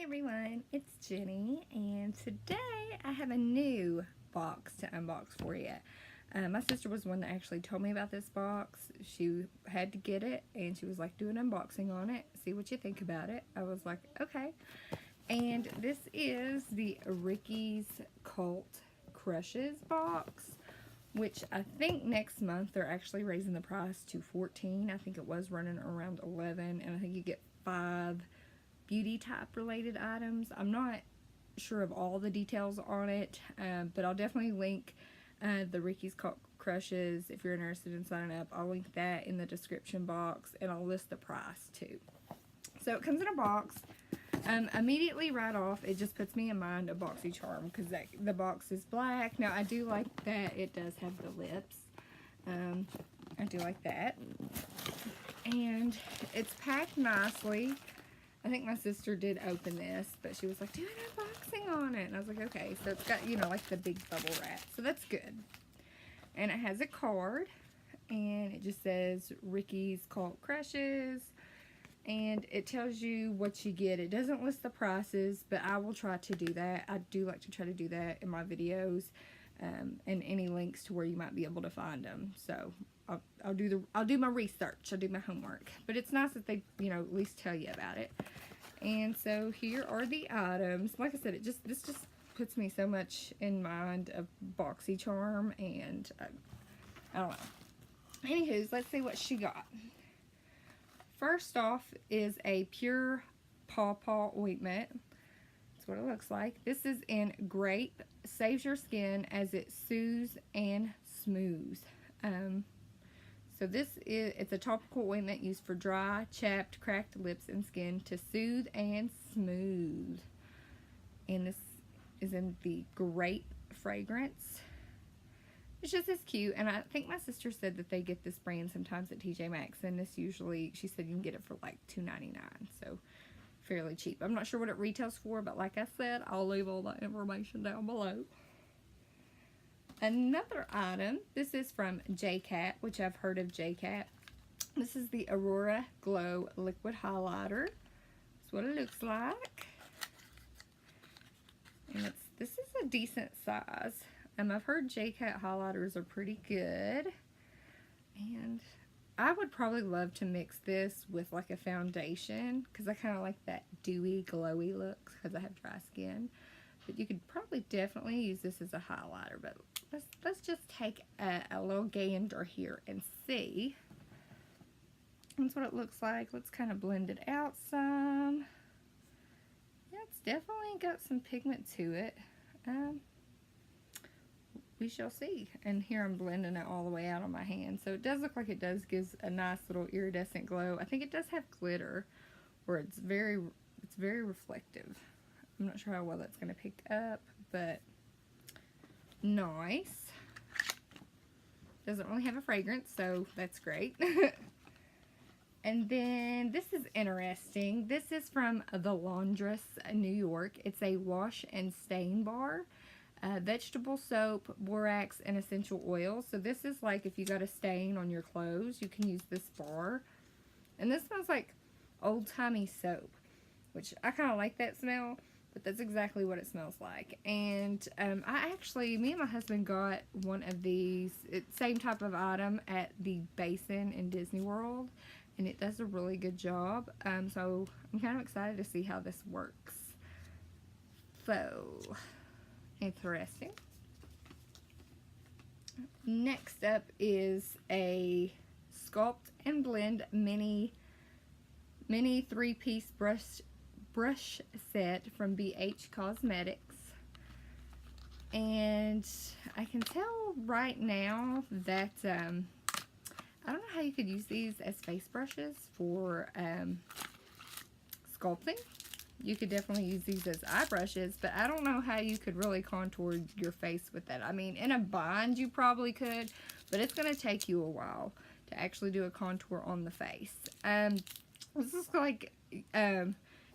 everyone, it's Jenny, and today I have a new box to unbox for you. My sister was the one that actually told me about this box. She had to get it, and she was like, do an unboxing on it, see what you think about it. I was like, okay. And this is the Ricky's Cult Crushes box, which I think next month they're actually raising the price to $14. I think it was running around $11, and I think you get 5 beauty type related items. I'm not sure of all the details on it, but I'll definitely link the Ricky's Cult Crushes if you're interested in signing up. I'll link that in the description box, and I'll list the price too. So it comes in a box. Immediately right off, it just puts me in mind of BoxyCharm because the box is black. Now I do like that it does have the lips. I do like that, and it's packed nicely. I think my sister did open this, but she was like, do an unboxing on it. And I was like, okay. So it's got, you know, like the big bubble wrap. So that's good. And it has a card. And it just says Ricky's Cult Crushes. And it tells you what you get. It doesn't list the prices, but I will try to do that. I do like to try to do that in my videos. And any links to where you might be able to find them. So I'll do my research. I'll do my homework. But it's nice that they, you know, at least tell you about it. And so here are the items. Like I said, this just puts me so much in mind of BoxyCharm, and I don't know. Anywho, let's see what she got. First off is a pure Pawpaw ointment. That's what it looks like. This is in Grape. Saves your skin as it soothes and smooths. So it's a topical ointment used for dry, chapped, cracked lips and skin to soothe and smooth. And this is in the Grape fragrance. It's just as cute, and I think my sister said that they get this brand sometimes at TJ Maxx, and this usually, she said you can get it for like $2.99, so fairly cheap. I'm not sure what it retails for, but like I said, I'll leave all that information down below. Another item, this is from Jcat, which I've heard of Jcat. This is the Aurora Glow Liquid Highlighter. That's what it looks like. And this is a decent size. I've heard Jcat highlighters are pretty good. And I would probably love to mix this with like a foundation, because I kind of like that dewy, glowy look because I have dry skin. But you could probably definitely use this as a highlighter, but let's just take a little gander here and see. That's what it looks like. Let's kind of blend it out some. Yeah, it's definitely got some pigment to it. We shall see. And here I'm blending it all the way out on my hand. So it does look like it gives a nice little iridescent glow. I think it does have glitter, where it's very reflective. I'm not sure how well that's going to pick up, but nice. Doesn't really have a fragrance, so that's great. And then this is interesting. This is from the Laundress, New York. It's a wash and stain bar. Vegetable soap, borax, and essential oil. So this is like if you got a stain on your clothes, you can use this bar. And this smells like old-timey soap, which I kind of like that smell. But that's exactly what it smells like. And me and my husband got one of these, same type of item at the Basin in Disney World. And it does a really good job. So I'm kind of excited to see how this works. So, interesting. Next up is a Sculpt and Blend mini 3-piece brush set from BH Cosmetics, and I can tell right now that I don't know how you could use these as face brushes for sculpting. You could definitely use these as eye brushes, but I don't know how you could really contour your face with that. I mean, in a bind you probably could, but it's going to take you a while to actually do a contour on the face. This is like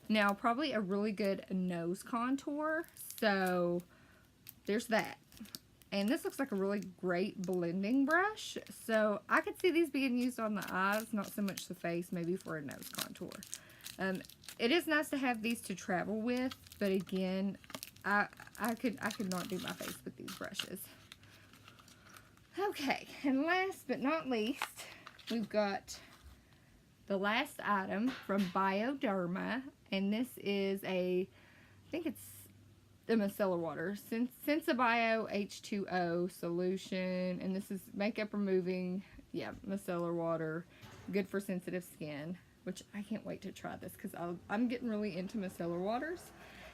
now probably a really good nose contour, so there's that. And this looks like a really great blending brush, so I could see these being used on the eyes, not so much the face, maybe for a nose contour. it is nice to have these to travel with, but again, I could not do my face with these brushes. Okay, and last but not least, we've got the last item from Bioderma, and this is I think it's the Micellar Water, Sensibio H2O solution, and this is makeup removing, yeah, micellar water, good for sensitive skin, which I can't wait to try this because I'm getting really into micellar waters.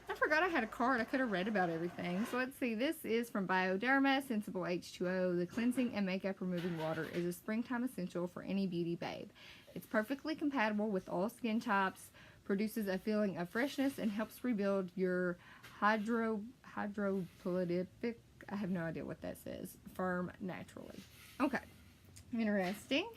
I forgot I had a card. I could have read about everything. So let's see. This is from Bioderma, Sensible H2O. The cleansing and makeup removing water is a springtime essential for any beauty babe. It's perfectly compatible with all skin types, produces a feeling of freshness, and helps rebuild your hydropolitic, I have no idea what that says, firm naturally. Okay, interesting.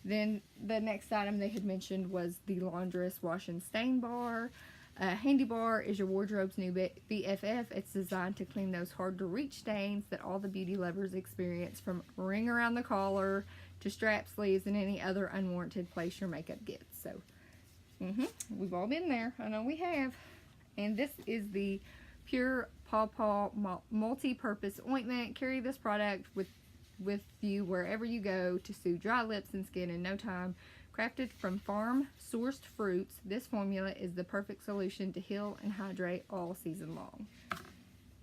Then the next item they had mentioned was the Laundress Wash and Stain Bar. Handy Bar is your wardrobe's new BFF. It's designed to clean those hard-to-reach stains that all the beauty lovers experience, from ring around the collar to strap sleeves and any other unwarranted place your makeup gets. So, we've all been there. I know we have. And this is the Pure Pawpaw Multi-Purpose Ointment. Carry this product with you wherever you go to soothe dry lips and skin in no time. Crafted from farm-sourced fruits, this formula is the perfect solution to heal and hydrate all season long.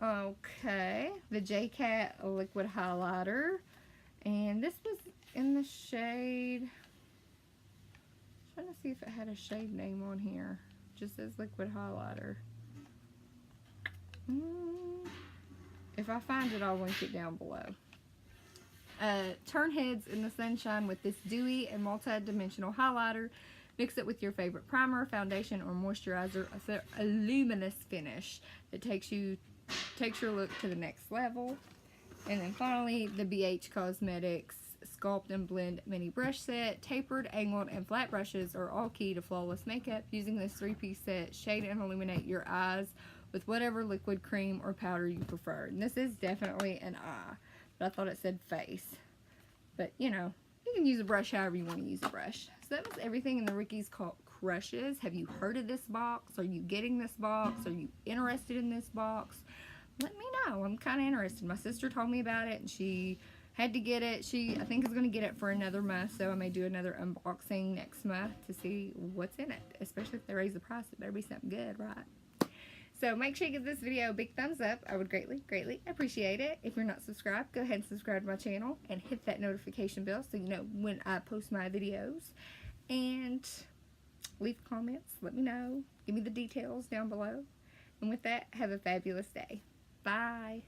Okay, the Jcat liquid highlighter, and this was in the shade, I'm trying to see if it had a shade name on here. It just says liquid highlighter. If I find it, I'll link it down below. Turn heads in the sunshine with this dewy and multi-dimensional highlighter. Mix it with your favorite primer, foundation, or moisturizer for a luminous finish that takes your look to the next level. And then finally, the BH Cosmetics Sculpt and Blend Mini Brush Set. Tapered, angled, and flat brushes are all key to flawless makeup. Using this 3-piece set, shade and illuminate your eyes with whatever liquid, cream, or powder you prefer. And this is definitely an eye, but I thought it said face. But, you know, you can use a brush however you want to use a brush. So that was everything in the Ricky's Crushes. Have you heard of this box? Are you getting this box? Are you interested in this box? Let me know. I'm kind of interested. My sister told me about it, and she had to get it. She, I think, is going to get it for another month, so I may do another unboxing next month to see what's in it. Especially if they raise the price. It better be something good, right? So make sure you give this video a big thumbs up. I would greatly, greatly appreciate it. If you're not subscribed, go ahead and subscribe to my channel and hit that notification bell so you know when I post my videos. And leave comments. Let me know. Give me the details down below. And with that, have a fabulous day. Bye.